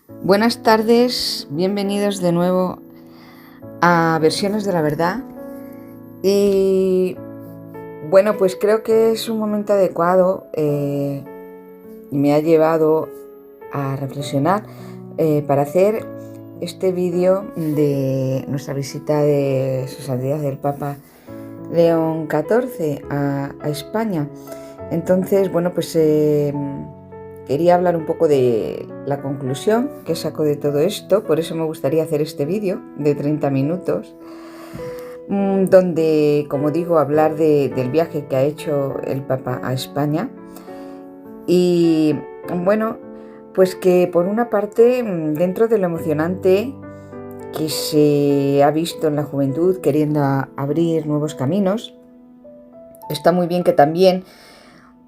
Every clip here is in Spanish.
Buenas tardes, bienvenidos de nuevo a Versiones de la Verdad. Y bueno, pues creo que es un momento adecuado y me ha llevado a reflexionar para hacer este vídeo de nuestra visita de Su Santidad el Papa León XIV a España. Entonces, bueno, pues quería hablar un poco de la conclusión que saco de todo esto, por eso me gustaría hacer este vídeo de 30 minutos, donde, como digo, hablar del viaje que ha hecho el Papa a España. Y bueno, pues que por una parte, dentro de lo emocionante que se ha visto en la juventud queriendo abrir nuevos caminos, está muy bien que también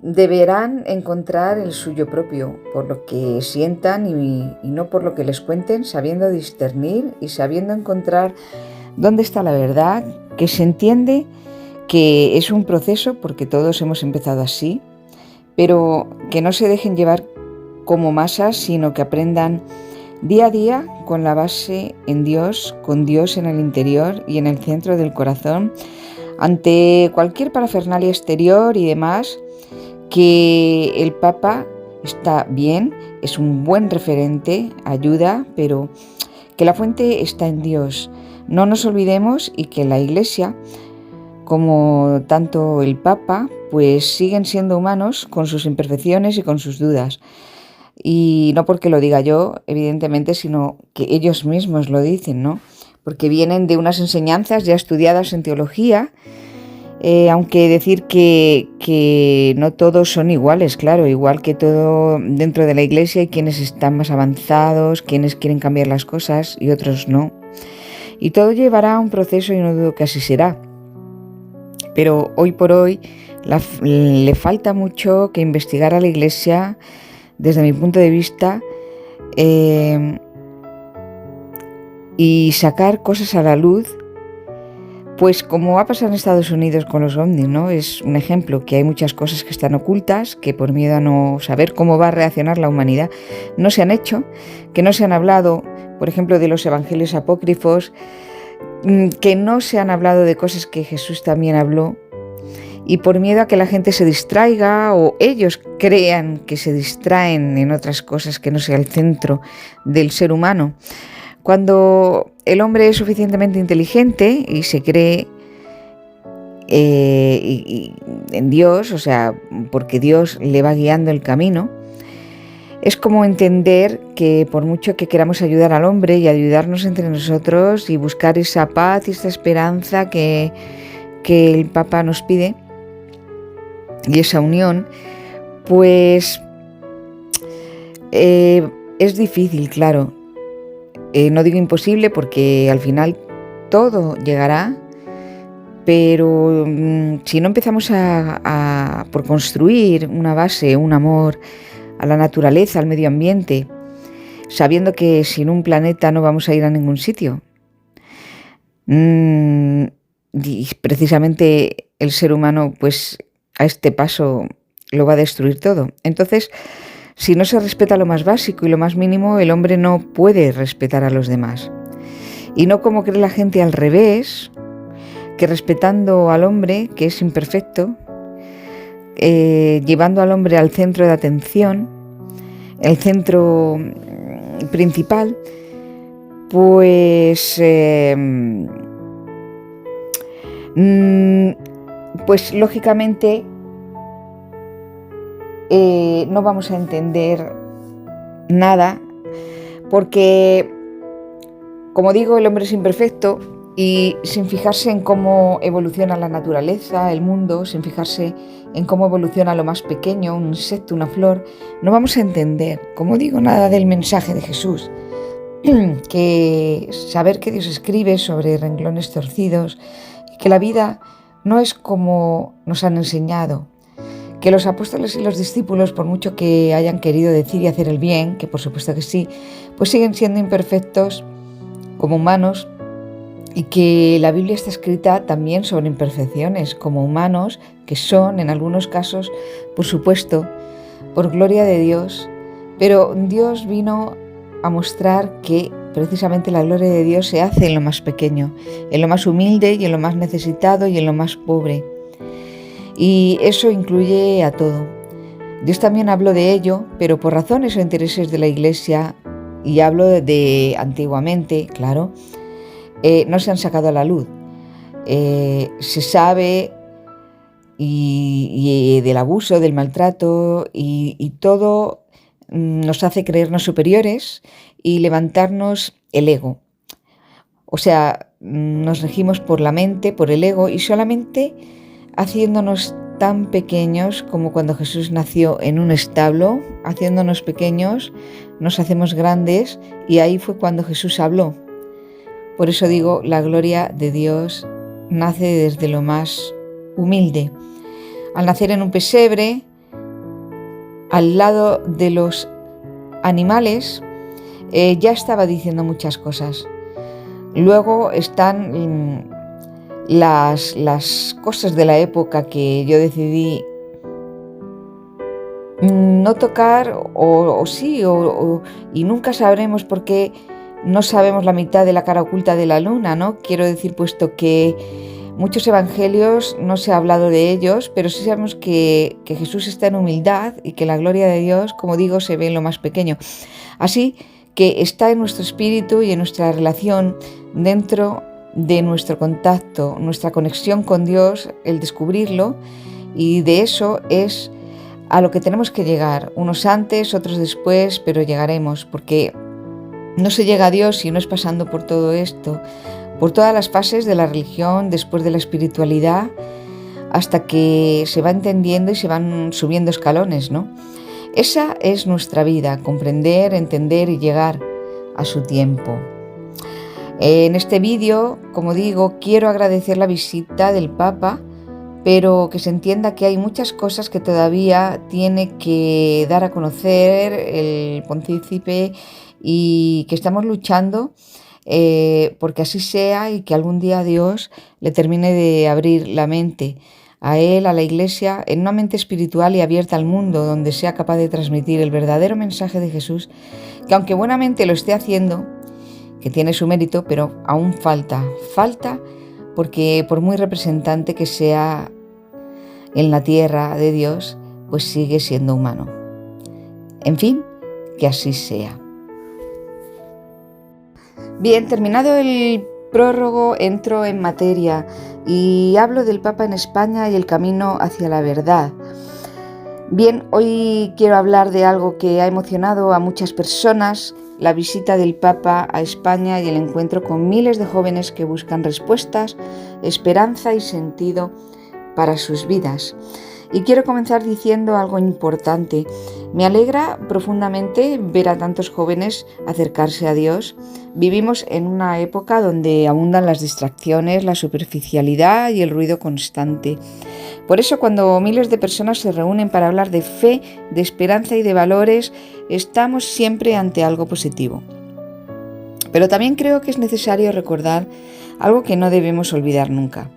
deberán encontrar el suyo propio, por lo que sientan y no por lo que les cuenten, sabiendo discernir y sabiendo encontrar dónde está la verdad, que se entiende que es un proceso porque todos hemos empezado así, pero que no se dejen llevar como masas, sino que aprendan día a día con la base en Dios, con Dios en el interior y en el centro del corazón, ante cualquier parafernalia exterior y demás. Que el Papa está bien, es un buen referente, ayuda, pero que la fuente está en Dios. No nos olvidemos y que la Iglesia, como tanto el Papa, pues siguen siendo humanos con sus imperfecciones y con sus dudas. Y no porque lo diga yo, evidentemente, sino que ellos mismos lo dicen, ¿no? Porque vienen de unas enseñanzas ya estudiadas en teología. Aunque decir que no todos son iguales, claro, igual que todo dentro de la Iglesia hay quienes están más avanzados, quienes quieren cambiar las cosas y otros no. Y todo llevará a un proceso y no dudo que así será. Pero hoy por hoy le falta mucho que investigar a la Iglesia desde mi punto de vista y sacar cosas a la luz. Pues como ha pasado en Estados Unidos con los ovnis, ¿no? Es un ejemplo que hay muchas cosas que están ocultas, que por miedo a no saber cómo va a reaccionar la humanidad, no se han hecho, que no se han hablado, por ejemplo, de los evangelios apócrifos, que no se han hablado de cosas que Jesús también habló, y por miedo a que la gente se distraiga o ellos crean que se distraen en otras cosas que no sea el centro del ser humano. Cuando el hombre es suficientemente inteligente y se cree en Dios, o sea, porque Dios le va guiando el camino, es como entender que por mucho que queramos ayudar al hombre y ayudarnos entre nosotros y buscar esa paz y esa esperanza que el Papa nos pide y esa unión, pues es difícil, claro. No digo imposible porque al final todo llegará, pero si no empezamos por construir una base, un amor a la naturaleza, al medio ambiente, sabiendo que sin un planeta no vamos a ir a ningún sitio, y precisamente el ser humano pues a este paso lo va a destruir todo. Entonces, si no se respeta lo más básico y lo más mínimo, el hombre no puede respetar a los demás. Y no como cree la gente al revés, que respetando al hombre, que es imperfecto, llevando al hombre al centro de atención, el centro principal, pues lógicamente no vamos a entender nada porque, como digo, el hombre es imperfecto y sin fijarse en cómo evoluciona la naturaleza, el mundo, sin fijarse en cómo evoluciona lo más pequeño, un insecto, una flor, no vamos a entender, como digo, nada del mensaje de Jesús. Que saber que Dios escribe sobre renglones torcidos y que la vida no es como nos han enseñado, que los apóstoles y los discípulos, por mucho que hayan querido decir y hacer el bien, que por supuesto que sí, pues siguen siendo imperfectos como humanos, y que la Biblia está escrita también sobre imperfecciones como humanos, que son en algunos casos, por supuesto, por gloria de Dios, pero Dios vino a mostrar que precisamente la gloria de Dios se hace en lo más pequeño, en lo más humilde y en lo más necesitado y en lo más pobre. Y eso incluye a todo. Dios también habló de ello, pero por razones o intereses de la Iglesia, y hablo de antiguamente, claro, no se han sacado a la luz. Se sabe y del abuso, del maltrato y todo nos hace creernos superiores y levantarnos el ego. O sea, nos regimos por la mente, por el ego y solamente haciéndonos tan pequeños como cuando Jesús nació en un establo, haciéndonos pequeños, nos hacemos grandes y ahí fue cuando Jesús habló. Por eso digo, la gloria de Dios nace desde lo más humilde. Al nacer en un pesebre, al lado de los animales, ya estaba diciendo muchas cosas. Luego están las cosas de la época que yo decidí no tocar y nunca sabremos por qué no sabemos la mitad de la cara oculta de la luna, ¿no? Quiero decir, puesto que muchos evangelios no se ha hablado de ellos, pero sí sabemos que Jesús está en humildad y que la gloria de Dios, como digo, se ve en lo más pequeño. Así que está en nuestro espíritu y en nuestra relación dentro de nuestro contacto, nuestra conexión con Dios, el descubrirlo, y de eso es a lo que tenemos que llegar, unos antes, otros después, pero llegaremos, porque no se llega a Dios si no es pasando por todo esto, por todas las fases de la religión, después de la espiritualidad, hasta que se va entendiendo y se van subiendo escalones, ¿no? Esa es nuestra vida, comprender, entender y llegar a su tiempo. En este vídeo, como digo, quiero agradecer la visita del Papa, pero que se entienda que hay muchas cosas que todavía tiene que dar a conocer el Pontífice y que estamos luchando porque así sea y que algún día Dios le termine de abrir la mente a él, a la Iglesia, en una mente espiritual y abierta al mundo, donde sea capaz de transmitir el verdadero mensaje de Jesús, que aunque buenamente lo esté haciendo, que tiene su mérito, pero aún falta porque por muy representante que sea en la tierra de Dios, pues sigue siendo humano. En fin, que así sea. Bien, terminado el prólogo, entro en materia y hablo del Papa en España y el camino hacia la verdad. Bien, hoy quiero hablar de algo que ha emocionado a muchas personas, la visita del Papa a España y el encuentro con miles de jóvenes que buscan respuestas, esperanza y sentido para sus vidas. Y quiero comenzar diciendo algo importante. Me alegra profundamente ver a tantos jóvenes acercarse a Dios. Vivimos en una época donde abundan las distracciones, la superficialidad y el ruido constante. Por eso, cuando miles de personas se reúnen para hablar de fe, de esperanza y de valores, estamos siempre ante algo positivo. Pero también creo que es necesario recordar algo que no debemos olvidar nunca.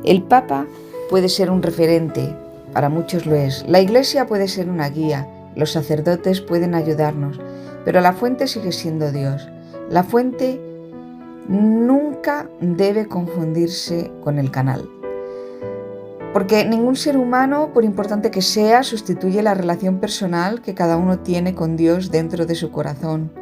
El Papa puede ser un referente, para muchos lo es. La Iglesia puede ser una guía, los sacerdotes pueden ayudarnos, pero la fuente sigue siendo Dios. La fuente nunca debe confundirse con el canal. Porque ningún ser humano, por importante que sea, sustituye la relación personal que cada uno tiene con Dios dentro de su corazón.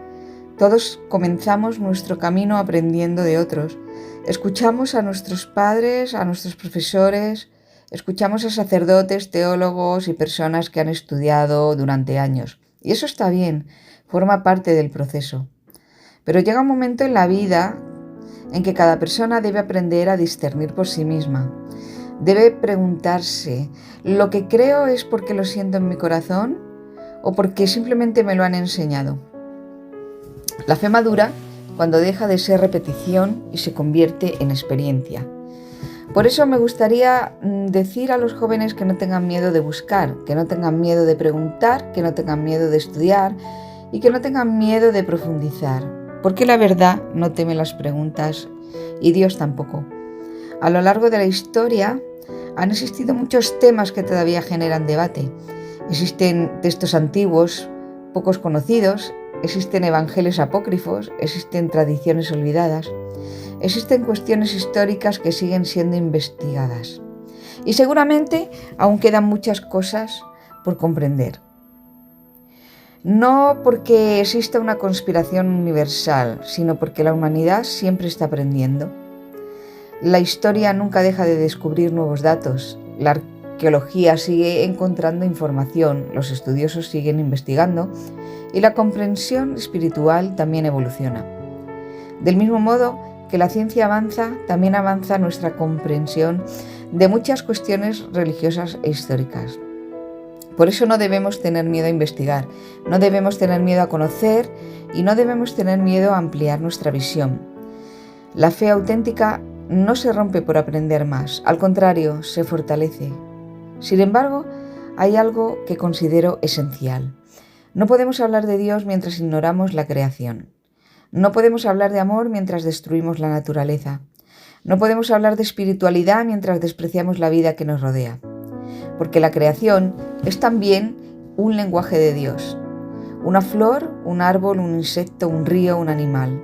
Todos comenzamos nuestro camino aprendiendo de otros. Escuchamos a nuestros padres, a nuestros profesores, escuchamos a sacerdotes, teólogos y personas que han estudiado durante años. Y eso está bien, forma parte del proceso. Pero llega un momento en la vida en que cada persona debe aprender a discernir por sí misma. Debe preguntarse, ¿lo que creo es porque lo siento en mi corazón o porque simplemente me lo han enseñado? La fe madura cuando deja de ser repetición y se convierte en experiencia. Por eso me gustaría decir a los jóvenes que no tengan miedo de buscar, que no tengan miedo de preguntar, que no tengan miedo de estudiar y que no tengan miedo de profundizar, porque la verdad no teme las preguntas y Dios tampoco. A lo largo de la historia han existido muchos temas que todavía generan debate. Existen textos antiguos, pocos conocidos, existen evangelios apócrifos, existen tradiciones olvidadas, existen cuestiones históricas que siguen siendo investigadas. Y seguramente aún quedan muchas cosas por comprender. No porque exista una conspiración universal, sino porque la humanidad siempre está aprendiendo. La historia nunca deja de descubrir nuevos datos. La arqueología sigue encontrando información, los estudiosos siguen investigando y la comprensión espiritual también evoluciona. Del mismo modo que la ciencia avanza, también avanza nuestra comprensión de muchas cuestiones religiosas e históricas. Por eso no debemos tener miedo a investigar, no debemos tener miedo a conocer y no debemos tener miedo a ampliar nuestra visión. La fe auténtica no se rompe por aprender más, al contrario, se fortalece. Sin embargo, hay algo que considero esencial. No podemos hablar de Dios mientras ignoramos la creación. No podemos hablar de amor mientras destruimos la naturaleza. No podemos hablar de espiritualidad mientras despreciamos la vida que nos rodea. Porque la creación es también un lenguaje de Dios. Una flor, un árbol, un insecto, un río, un animal.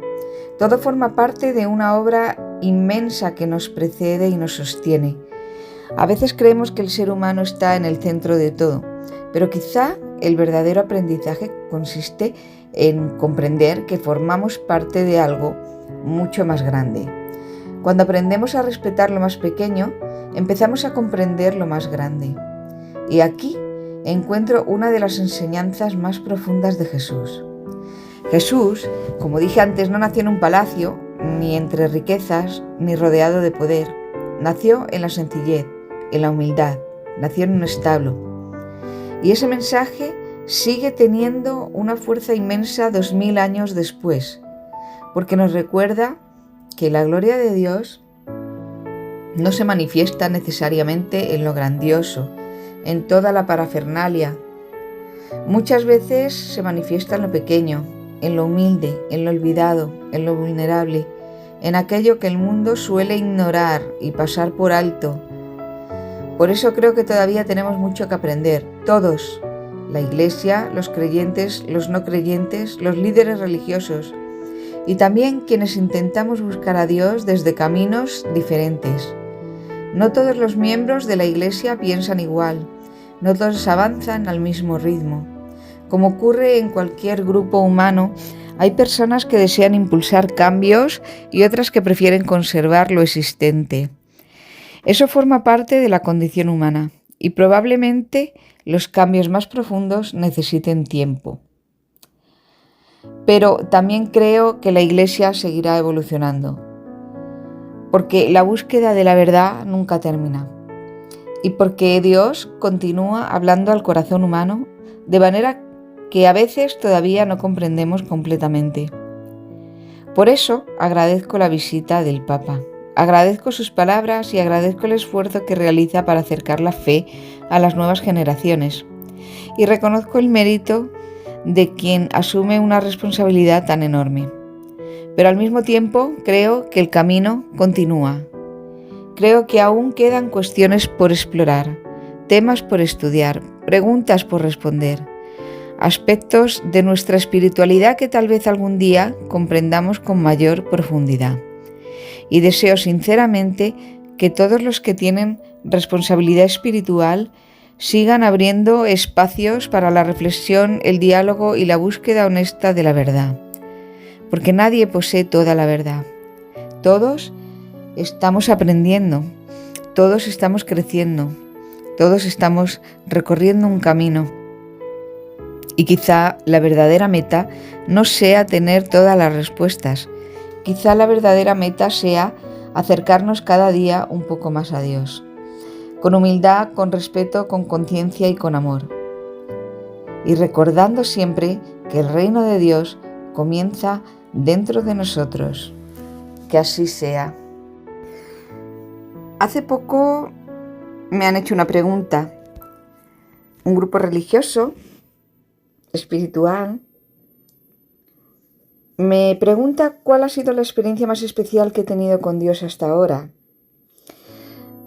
Todo forma parte de una obra inmensa que nos precede y nos sostiene. A veces creemos que el ser humano está en el centro de todo, pero quizá el verdadero aprendizaje consiste en comprender que formamos parte de algo mucho más grande. Cuando aprendemos a respetar lo más pequeño, empezamos a comprender lo más grande. Y aquí encuentro una de las enseñanzas más profundas de Jesús. Jesús, como dije antes, no nació en un palacio, ni entre riquezas, ni rodeado de poder. Nació en la sencillez, en la humildad, nació en un establo. Y ese mensaje sigue teniendo una fuerza inmensa 2000 años después, porque nos recuerda que la gloria de Dios no se manifiesta necesariamente en lo grandioso, en toda la parafernalia. Muchas veces se manifiesta en lo pequeño, en lo humilde, en lo olvidado, en lo vulnerable, en aquello que el mundo suele ignorar y pasar por alto. Por eso creo que todavía tenemos mucho que aprender, todos, la Iglesia, los creyentes, los no creyentes, los líderes religiosos y también quienes intentamos buscar a Dios desde caminos diferentes. No todos los miembros de la Iglesia piensan igual, no todos avanzan al mismo ritmo. Como ocurre en cualquier grupo humano, hay personas que desean impulsar cambios y otras que prefieren conservar lo existente. Eso forma parte de la condición humana y probablemente los cambios más profundos necesiten tiempo. Pero también creo que la Iglesia seguirá evolucionando, porque la búsqueda de la verdad nunca termina y porque Dios continúa hablando al corazón humano de manera que a veces todavía no comprendemos completamente. Por eso agradezco la visita del Papa, agradezco sus palabras y agradezco el esfuerzo que realiza para acercar la fe a las nuevas generaciones y reconozco el mérito de quien asume una responsabilidad tan enorme. Pero al mismo tiempo creo que el camino continúa. Creo que aún quedan cuestiones por explorar, temas por estudiar, preguntas por responder, aspectos de nuestra espiritualidad que tal vez algún día comprendamos con mayor profundidad. Y deseo sinceramente que todos los que tienen responsabilidad espiritual sigan abriendo espacios para la reflexión, el diálogo y la búsqueda honesta de la verdad. Porque nadie posee toda la verdad. Todos estamos aprendiendo, todos estamos creciendo, todos estamos recorriendo un camino. Y quizá la verdadera meta no sea tener todas las respuestas. Quizá la verdadera meta sea acercarnos cada día un poco más a Dios. Con humildad, con respeto, con conciencia y con amor. Y recordando siempre que el reino de Dios comienza dentro de nosotros. Que así sea. Hace poco me han hecho una pregunta. Un grupo religioso, espiritual, me pregunta cuál ha sido la experiencia más especial que he tenido con Dios hasta ahora.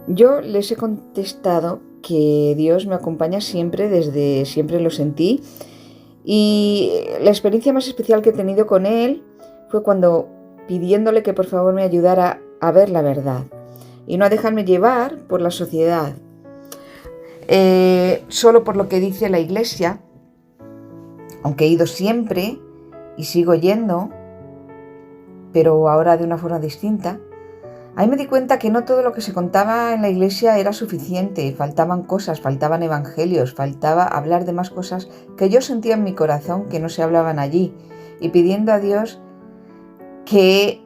Yo les he contestado que Dios me acompaña siempre, desde siempre lo sentí, Y la experiencia más especial que he tenido con él fue cuando, pidiéndole que por favor me ayudara a ver la verdad y no a dejarme llevar por la sociedad, solo por lo que dice la Iglesia, aunque he ido siempre y sigo yendo, pero ahora de una forma distinta. Ahí me di cuenta que no todo lo que se contaba en la Iglesia era suficiente, faltaban cosas, faltaban evangelios, faltaba hablar de más cosas que yo sentía en mi corazón que no se hablaban allí, y pidiendo a Dios que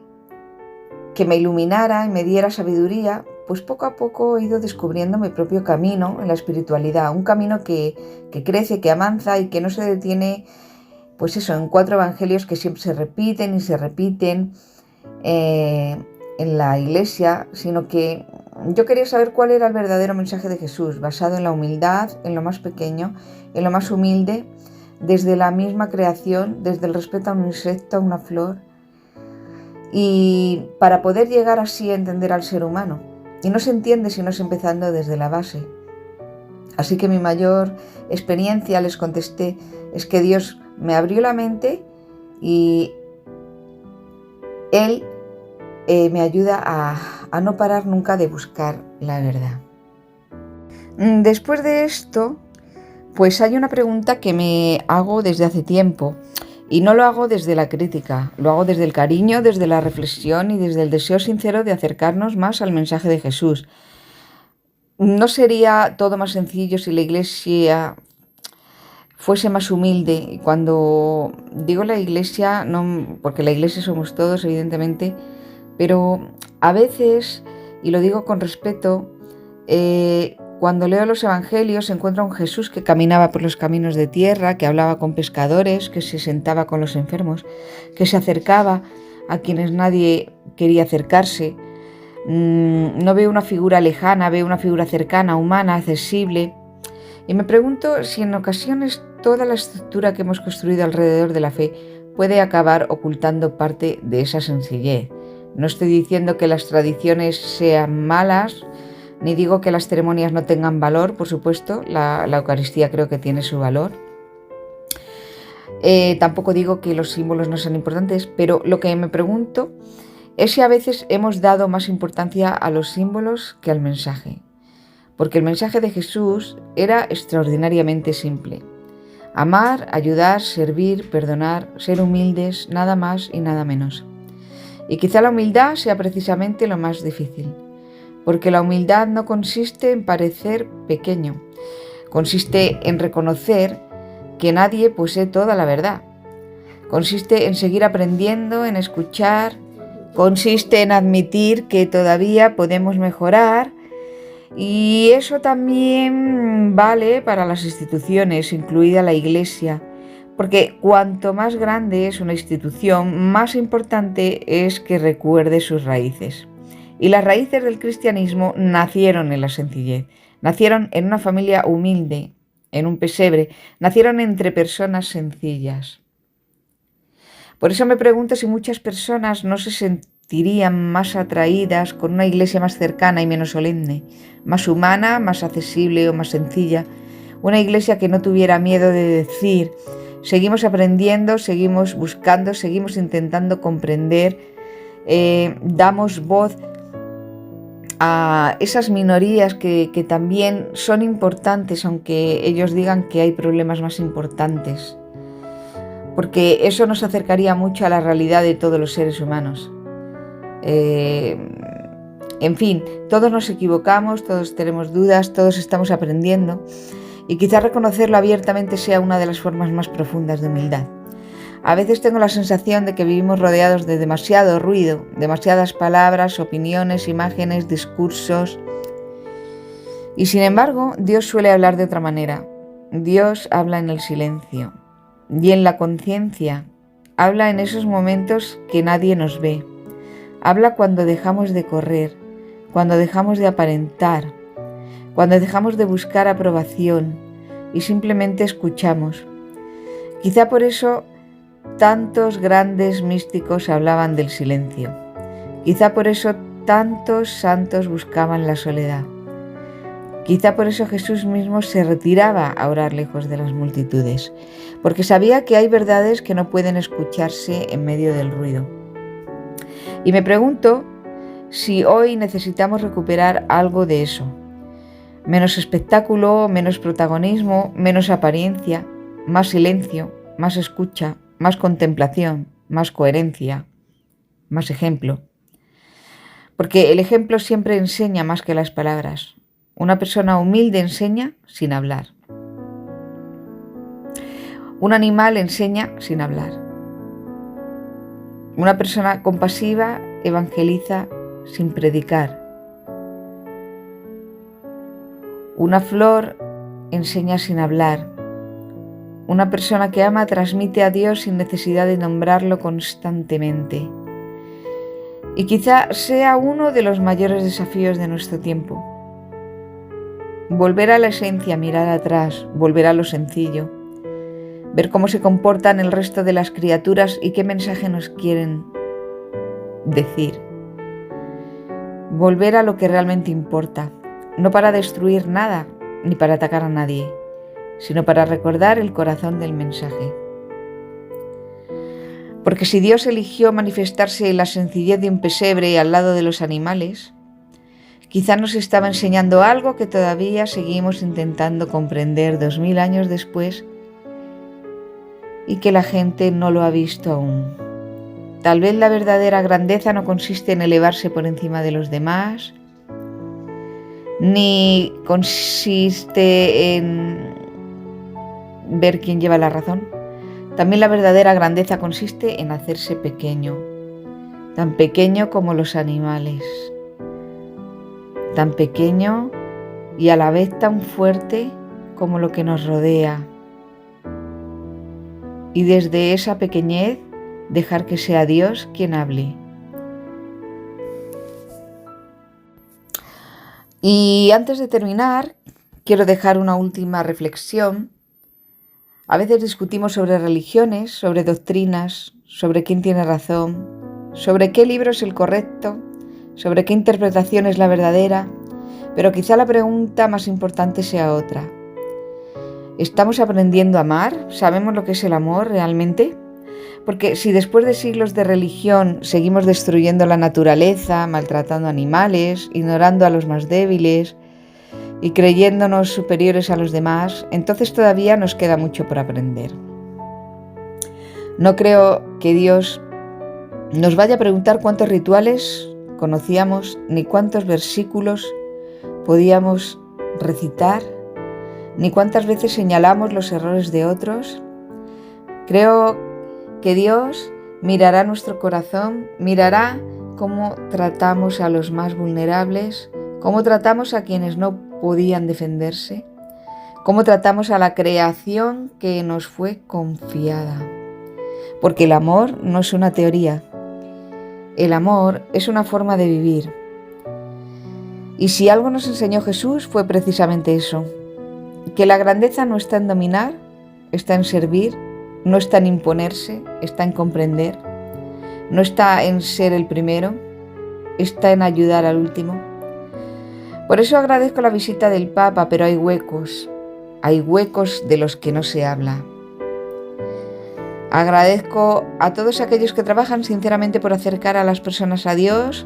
me iluminara y me diera sabiduría, pues poco a poco he ido descubriendo mi propio camino en la espiritualidad, un camino que crece, que avanza y que no se detiene, pues eso, en 4 evangelios que siempre se repiten y se repiten en la Iglesia, sino que yo quería saber cuál era el verdadero mensaje de Jesús, basado en la humildad, en lo más pequeño, en lo más humilde, desde la misma creación, desde el respeto a un insecto, a una flor, y para poder llegar así a entender al ser humano. Y no se entiende si no es empezando desde la base. Así que mi mayor experiencia, les contesté, es que Dios me abrió la mente y Él me ayuda a no parar nunca de buscar la verdad. Después de esto, pues hay una pregunta que me hago desde hace tiempo, y no lo hago desde la crítica, lo hago desde el cariño, desde la reflexión y desde el deseo sincero de acercarnos más al mensaje de Jesús. ¿No sería todo más sencillo si la Iglesia fuese más humilde? Y cuando digo la Iglesia, no, porque la Iglesia somos todos, evidentemente, pero a veces, y lo digo con respeto, cuando leo los evangelios encuentro a un Jesús que caminaba por los caminos de tierra, que hablaba con pescadores, que se sentaba con los enfermos, que se acercaba a quienes nadie quería acercarse. No veo una figura lejana, veo una figura cercana, humana, accesible. Y me pregunto si en ocasiones toda la estructura que hemos construido alrededor de la fe puede acabar ocultando parte de esa sencillez. No estoy diciendo que las tradiciones sean malas, ni digo que las ceremonias no tengan valor, por supuesto, la Eucaristía creo que tiene su valor. Tampoco digo que los símbolos no sean importantes, pero lo que me pregunto es si a veces hemos dado más importancia a los símbolos que al mensaje. Porque el mensaje de Jesús era extraordinariamente simple. Amar, ayudar, servir, perdonar, ser humildes, nada más y nada menos. Y quizá la humildad sea precisamente lo más difícil. Porque la humildad no consiste en parecer pequeño, consiste en reconocer que nadie posee toda la verdad. Consiste en seguir aprendiendo, en escuchar, consiste en admitir que todavía podemos mejorar, y eso también vale para las instituciones, incluida la Iglesia, porque cuanto más grande es una institución, más importante es que recuerde sus raíces. Y las raíces del cristianismo nacieron en la sencillez, nacieron en una familia humilde, en un pesebre, nacieron entre personas sencillas. Por eso me pregunto si muchas personas no se sentirían más atraídas con una iglesia más cercana y menos solemne, más humana, más accesible o más sencilla, una iglesia que no tuviera miedo de decir: seguimos aprendiendo, seguimos buscando, seguimos intentando comprender, damos voz a esas minorías que también son importantes, aunque ellos digan que hay problemas más importantes, porque eso nos acercaría mucho a la realidad de todos los seres humanos. En fin, todos nos equivocamos, todos tenemos dudas, todos estamos aprendiendo, y quizás reconocerlo abiertamente sea una de las formas más profundas de humildad. A veces tengo la sensación de que vivimos rodeados de demasiado ruido, demasiadas palabras, opiniones, imágenes, discursos. Y sin embargo, Dios suele hablar de otra manera. Dios habla en el silencio y en la conciencia. Habla en esos momentos que nadie nos ve. Habla cuando dejamos de correr, cuando dejamos de aparentar, cuando dejamos de buscar aprobación y simplemente escuchamos. Quizá por eso tantos grandes místicos hablaban del silencio. Quizá por eso tantos santos buscaban la soledad. Quizá por eso Jesús mismo se retiraba a orar lejos de las multitudes, porque sabía que hay verdades que no pueden escucharse en medio del ruido. Y me pregunto si hoy necesitamos recuperar algo de eso. Menos espectáculo, menos protagonismo, menos apariencia, más silencio, más escucha, más contemplación, más coherencia, más ejemplo. Porque el ejemplo siempre enseña más que las palabras. Una persona humilde enseña sin hablar. Un animal enseña sin hablar. Una persona compasiva evangeliza sin predicar. Una flor enseña sin hablar. Una persona que ama transmite a Dios sin necesidad de nombrarlo constantemente. Y quizá sea uno de los mayores desafíos de nuestro tiempo. Volver a la esencia, mirar atrás, volver a lo sencillo, ver cómo se comportan el resto de las criaturas y qué mensaje nos quieren decir. Volver a lo que realmente importa, no para destruir nada ni para atacar a nadie, sino para recordar el corazón del mensaje. Porque si Dios eligió manifestarse en la sencillez de un pesebre al lado de los animales, quizá nos estaba enseñando algo que todavía seguimos intentando comprender 2000 años después y que la gente no lo ha visto aún. Tal vez la verdadera grandeza no consiste en elevarse por encima de los demás, ni consiste en ver quién lleva la razón. También la verdadera grandeza consiste en hacerse pequeño, tan pequeño como los animales, tan pequeño y a la vez tan fuerte como lo que nos rodea. Y desde esa pequeñez dejar que sea Dios quien hable. Y antes de terminar, quiero dejar una última reflexión. A veces discutimos sobre religiones, sobre doctrinas, sobre quién tiene razón, sobre qué libro es el correcto, sobre qué interpretación es la verdadera, pero quizá la pregunta más importante sea otra. ¿Estamos aprendiendo a amar? ¿Sabemos lo que es el amor realmente? Porque si después de siglos de religión seguimos destruyendo la naturaleza, maltratando animales, ignorando a los más débiles y creyéndonos superiores a los demás, entonces todavía nos queda mucho por aprender. No creo que Dios nos vaya a preguntar cuántos rituales conocíamos ni cuántos versículos podíamos recitar, ni cuántas veces señalamos los errores de otros. Creo que Dios mirará nuestro corazón, mirará cómo tratamos a los más vulnerables, cómo tratamos a quienes no podían defenderse, cómo tratamos a la creación que nos fue confiada. Porque el amor no es una teoría, el amor es una forma de vivir. Y si algo nos enseñó Jesús fue precisamente eso, que la grandeza no está en dominar, está en servir, no está en imponerse, está en comprender, no está en ser el primero, está en ayudar al último. Por eso agradezco la visita del Papa, pero hay huecos de los que no se habla. Agradezco a todos aquellos que trabajan sinceramente por acercar a las personas a Dios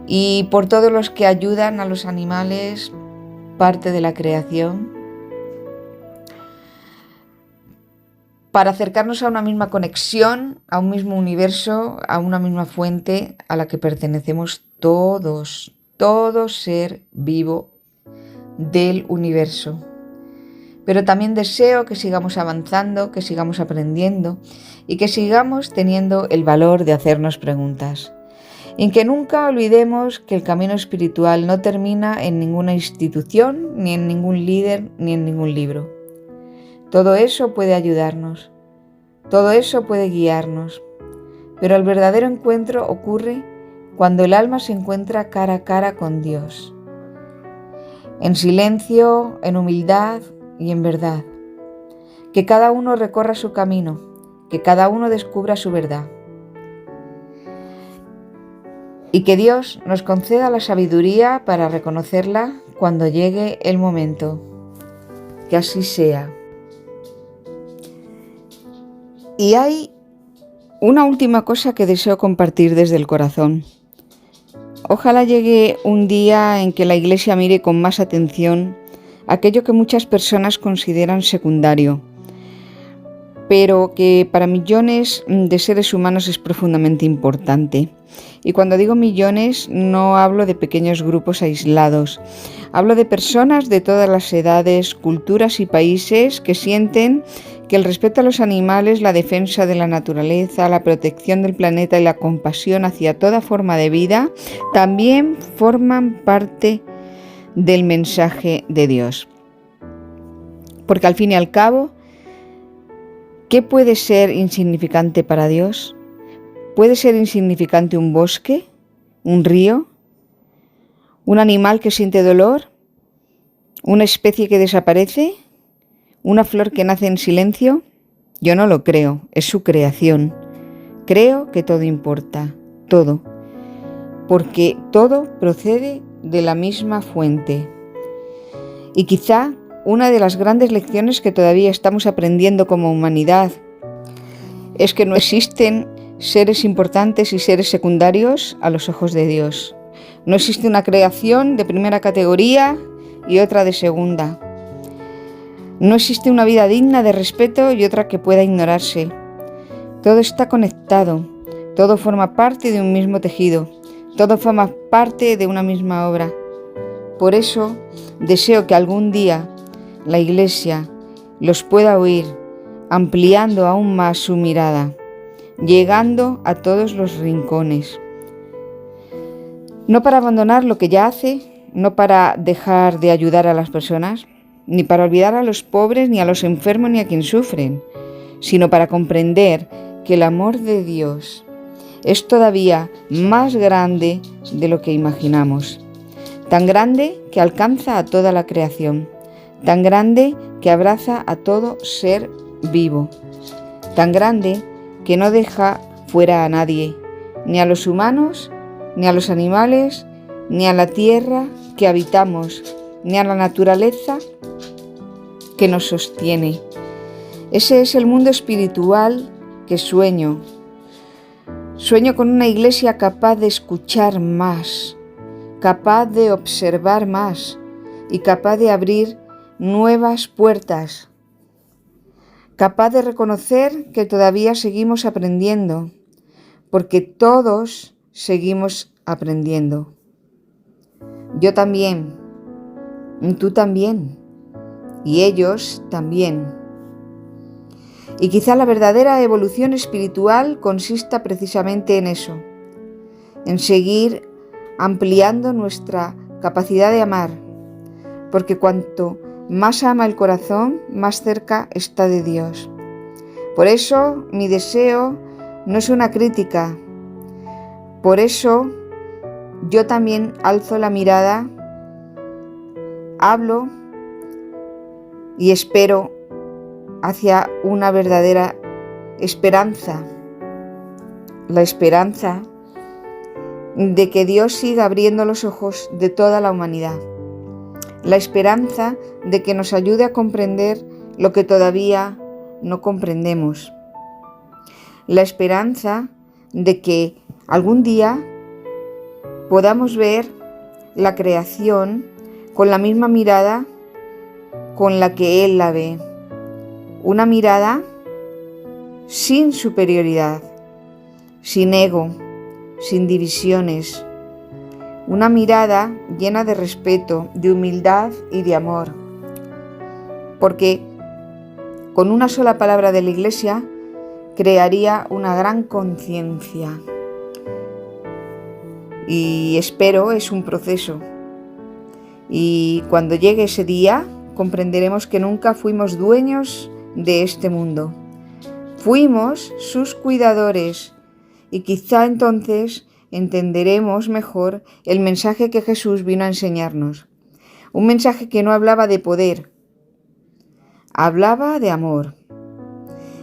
y por todos los que ayudan a los animales, parte de la creación, para acercarnos a una misma conexión, a un mismo universo, a una misma fuente a la que pertenecemos todos, todo ser vivo del universo. Pero también deseo que sigamos avanzando, que sigamos aprendiendo y que sigamos teniendo el valor de hacernos preguntas. Y que nunca olvidemos que el camino espiritual no termina en ninguna institución, ni en ningún líder, ni en ningún libro. Todo eso puede ayudarnos, todo eso puede guiarnos, pero el verdadero encuentro ocurre cuando el alma se encuentra cara a cara con Dios, en silencio, en humildad y en verdad. Que cada uno recorra su camino, que cada uno descubra su verdad. Y que Dios nos conceda la sabiduría para reconocerla cuando llegue el momento. Que así sea. Y hay una última cosa que deseo compartir desde el corazón. Ojalá llegue un día en que la Iglesia mire con más atención aquello que muchas personas consideran secundario, pero que para millones de seres humanos es profundamente importante. Y cuando digo millones, no hablo de pequeños grupos aislados. Hablo de personas de todas las edades, culturas y países que sienten que el respeto a los animales, la defensa de la naturaleza, la protección del planeta y la compasión hacia toda forma de vida también forman parte del mensaje de Dios. Porque al fin y al cabo, ¿qué puede ser insignificante para Dios? ¿Puede ser insignificante un bosque, un río, un animal que siente dolor, una especie que desaparece, una flor que nace en silencio? Yo no lo creo, es su creación. Creo que todo importa, todo, porque todo procede de la misma fuente. Y quizá una de las grandes lecciones que todavía estamos aprendiendo como humanidad es que no existen seres importantes y seres secundarios a los ojos de Dios. No existe una creación de primera categoría y otra de segunda. No existe una vida digna de respeto y otra que pueda ignorarse. Todo está conectado, todo forma parte de un mismo tejido, todo forma parte de una misma obra. Por eso deseo que algún día la Iglesia los pueda oír, ampliando aún más su mirada, llegando a todos los rincones. No para abandonar lo que ya hace, no para dejar de ayudar a las personas, ni para olvidar a los pobres, ni a los enfermos, ni a quien sufren, sino para comprender que el amor de Dios es todavía más grande de lo que imaginamos. Tan grande que alcanza a toda la creación, tan grande que abraza a todo ser vivo, tan grande que no deja fuera a nadie, ni a los humanos, ni a los animales, ni a la tierra que habitamos, ni a la naturaleza que nos sostiene. Ese es el mundo espiritual que sueño. Sueño con una iglesia capaz de escuchar más, capaz de observar más y capaz de abrir nuevas puertas, capaz de reconocer que todavía seguimos aprendiendo, porque todos seguimos aprendiendo. Yo también, tú también, y ellos también. Y quizá la verdadera evolución espiritual consista precisamente en eso, en seguir ampliando nuestra capacidad de amar, porque cuanto más ama el corazón, más cerca está de Dios. Por eso mi deseo no es una crítica, por eso yo también alzo la mirada, hablo y espero hacia una verdadera esperanza, la esperanza de que Dios siga abriendo los ojos de toda la humanidad, la esperanza de que nos ayude a comprender lo que todavía no comprendemos, la esperanza de que algún día podamos ver la creación con la misma mirada con la que Él la ve. Una mirada sin superioridad, sin ego, sin divisiones. Una mirada llena de respeto, de humildad y de amor. Porque con una sola palabra de la Iglesia crearía una gran conciencia. Y espero, es un proceso. Y cuando llegue ese día, comprenderemos que nunca fuimos dueños de este mundo. Fuimos sus cuidadores y quizá entonces entenderemos mejor el mensaje que Jesús vino a enseñarnos. Un mensaje que no hablaba de poder, hablaba de amor.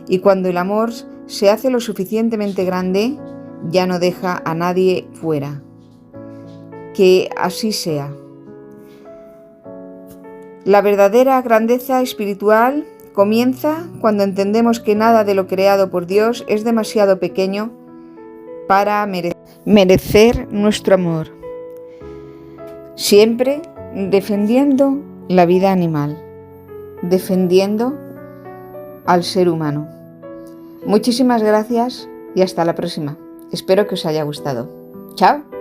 Y cuando el amor se hace lo suficientemente grande, ya no deja a nadie fuera. Que así sea. La verdadera grandeza espiritual comienza cuando entendemos que nada de lo creado por Dios es demasiado pequeño para merecer nuestro amor, siempre defendiendo la vida animal, defendiendo al ser humano. Muchísimas gracias y hasta la próxima. Espero que os haya gustado. ¡Chao!